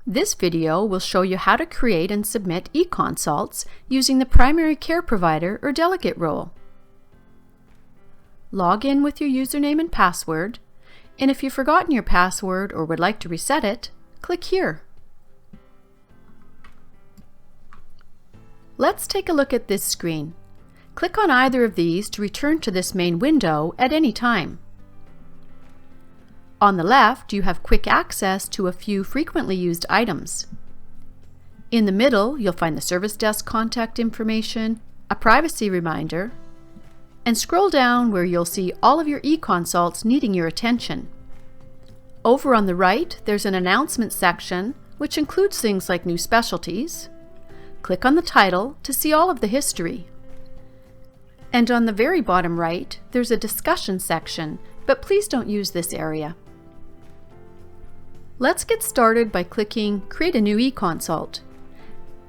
This video will show you how to create and submit eConsults using the primary care provider or delegate role. Log in with your username and password, and if you've forgotten your password or would like to reset it, click here. Let's take a look at this screen. Click on either of these to return to this main window at any time. On the left, you have quick access to a few frequently used items. In the middle, you'll find the service desk contact information, a privacy reminder, and scroll down where you'll see all of your eConsults needing your attention. Over on the right, there's an announcement section, which includes things like new specialties. Click on the title to see all of the history. And on the very bottom right, there's a discussion section, but please don't use this area. Let's get started by clicking Create a new eConsult.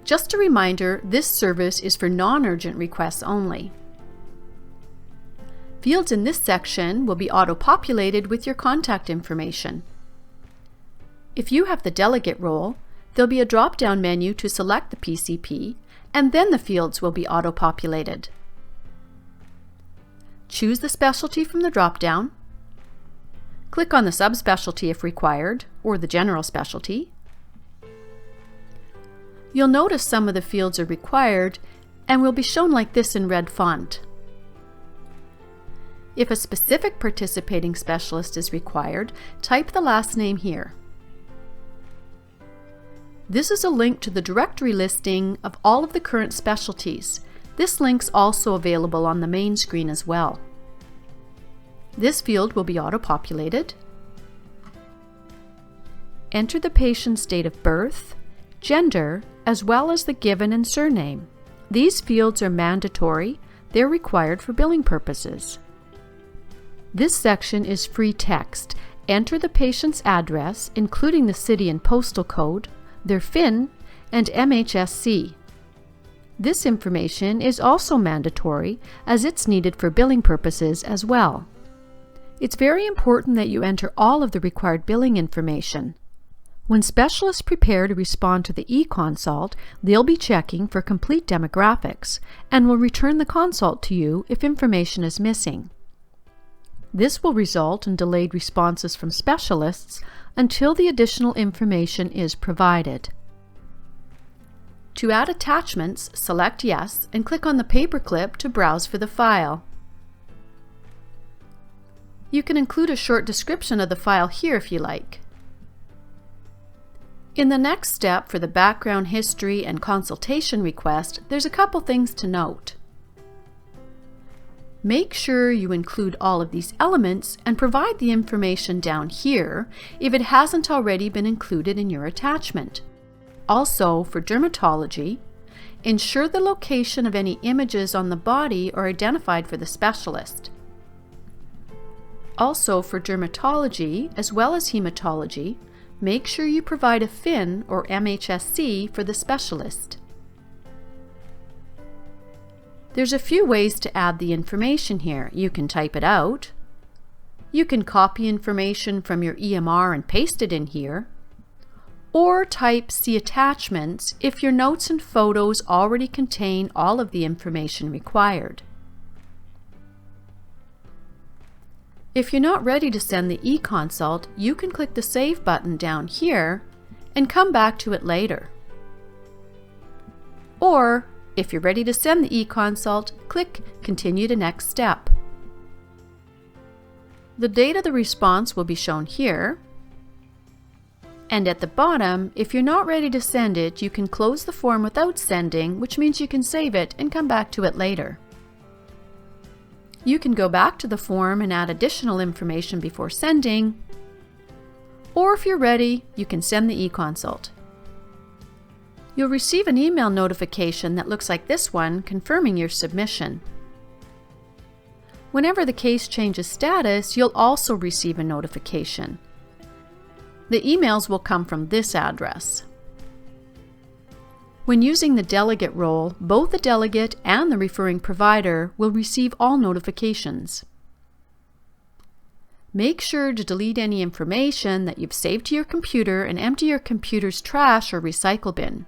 Just a reminder, this service is for non-urgent requests only. Fields in this section will be auto-populated with your contact information. If you have the delegate role, there'll be a drop-down menu to select the PCP, and then the fields will be auto-populated. Choose the specialty from the drop-down. Click on the subspecialty if required, or the general specialty. You'll notice some of the fields are required and will be shown like this in red font. If a specific participating specialist is required, type the last name here. This is a link to the directory listing of all of the current specialties. This link's also available on the main screen as well. This field will be auto-populated. Enter the patient's date of birth, gender, as well as the given and surname. These fields are mandatory. They're required for billing purposes. This section is free text. Enter the patient's address, including the city and postal code, their FIN, and MHSC. This information is also mandatory as it's needed for billing purposes as well. It's very important that you enter all of the required billing information. When specialists prepare to respond to the eConsult, they'll be checking for complete demographics and will return the consult to you if information is missing. This will result in delayed responses from specialists until the additional information is provided. To add attachments, select Yes and click on the paperclip to browse for the file. You can include a short description of the file here if you like. In the next step for the background history and consultation request, there's a couple things to note. Make sure you include all of these elements and provide the information down here if it hasn't already been included in your attachment. Also, for dermatology, ensure the location of any images on the body are identified for the specialist. Also, for dermatology, as well as hematology, make sure you provide a FIN or MHSC for the specialist. There's a few ways to add the information here. You can type it out. You can copy information from your EMR and paste it in here. Or type See Attachments if your notes and photos already contain all of the information required. If you're not ready to send the eConsult, you can click the Save button down here and come back to it later. Or, if you're ready to send the eConsult, click Continue to Next Step. The date of the response will be shown here. And at the bottom, if you're not ready to send it, you can close the form without sending, which means you can save it and come back to it later. You can go back to the form and add additional information before sending, or if you're ready, you can send the eConsult. You'll receive an email notification that looks like this one confirming your submission. Whenever the case changes status, you'll also receive a notification. The emails will come from this address. When using the delegate role, both the delegate and the referring provider will receive all notifications. Make sure to delete any information that you've saved to your computer and empty your computer's trash or recycle bin.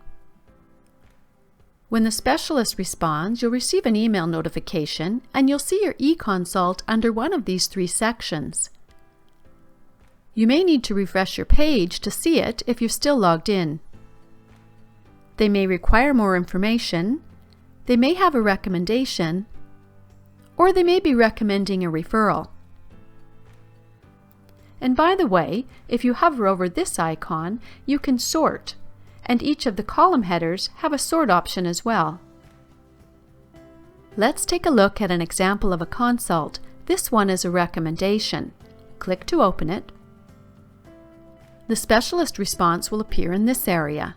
When the specialist responds, you'll receive an email notification and you'll see your eConsult under one of these 3 sections. You may need to refresh your page to see it if you're still logged in. They may require more information, they may have a recommendation, or they may be recommending a referral. And by the way, if you hover over this icon, you can sort, and each of the column headers have a sort option as well. Let's take a look at an example of a consult. This one is a recommendation. Click to open it. The specialist response will appear in this area.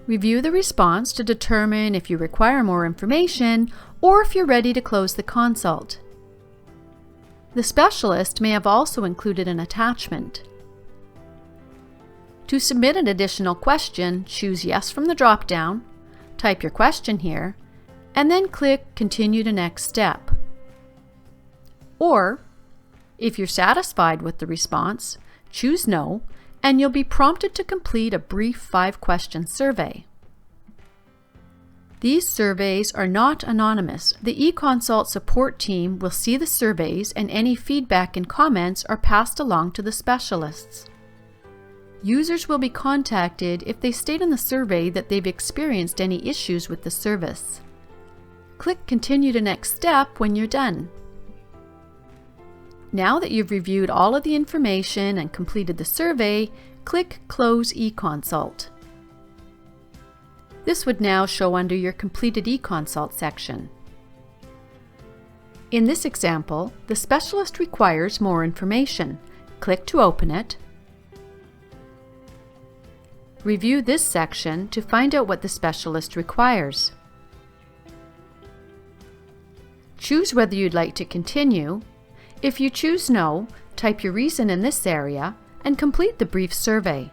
Review the response to determine if you require more information or if you're ready to close the consult. The specialist may have also included an attachment. To submit an additional question, choose Yes from the drop-down, type your question here, and then click Continue to Next Step. Or, if you're satisfied with the response, choose No, and you'll be prompted to complete a brief 5-question survey. These surveys are not anonymous. The eConsult support team will see the surveys, and any feedback and comments are passed along to the specialists. Users will be contacted if they state in the survey that they've experienced any issues with the service. Click Continue to Next Step when you're done. Now that you've reviewed all of the information and completed the survey, click Close eConsult. This would now show under your completed eConsult section. In this example, the specialist requires more information. Click to open it. Review this section to find out what the specialist requires. Choose whether you'd like to continue. If you choose No, type your reason in this area and complete the brief survey.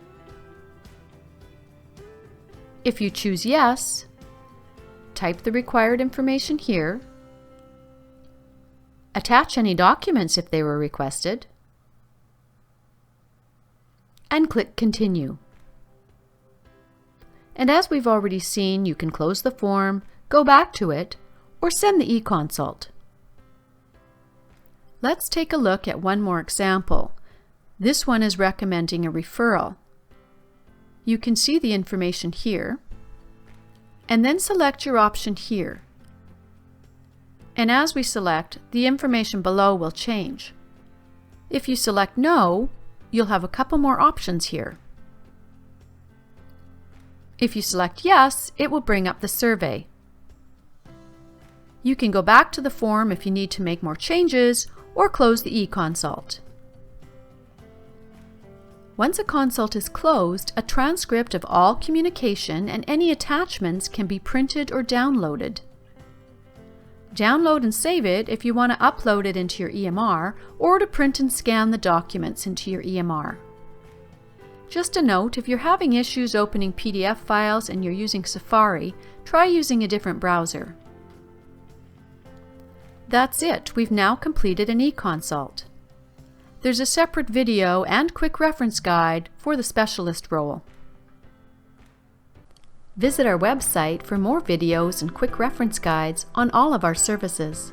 If you choose Yes, type the required information here, attach any documents if they were requested, and click Continue. And as we've already seen, you can close the form, go back to it, or send the eConsult. Let's take a look at one more example. This one is recommending a referral. You can see the information here, and then select your option here. And as we select, the information below will change. If you select No, you'll have a couple more options here. If you select Yes, it will bring up the survey. You can go back to the form if you need to make more changes, or close the eConsult. Once a consult is closed, a transcript of all communication and any attachments can be printed or downloaded. Download and save it if you want to upload it into your EMR, or to print and scan the documents into your EMR. Just a note, if you're having issues opening PDF files and you're using Safari, try using a different browser. That's it. We've now completed an eConsult. There's a separate video and quick reference guide for the specialist role. Visit our website for more videos and quick reference guides on all of our services.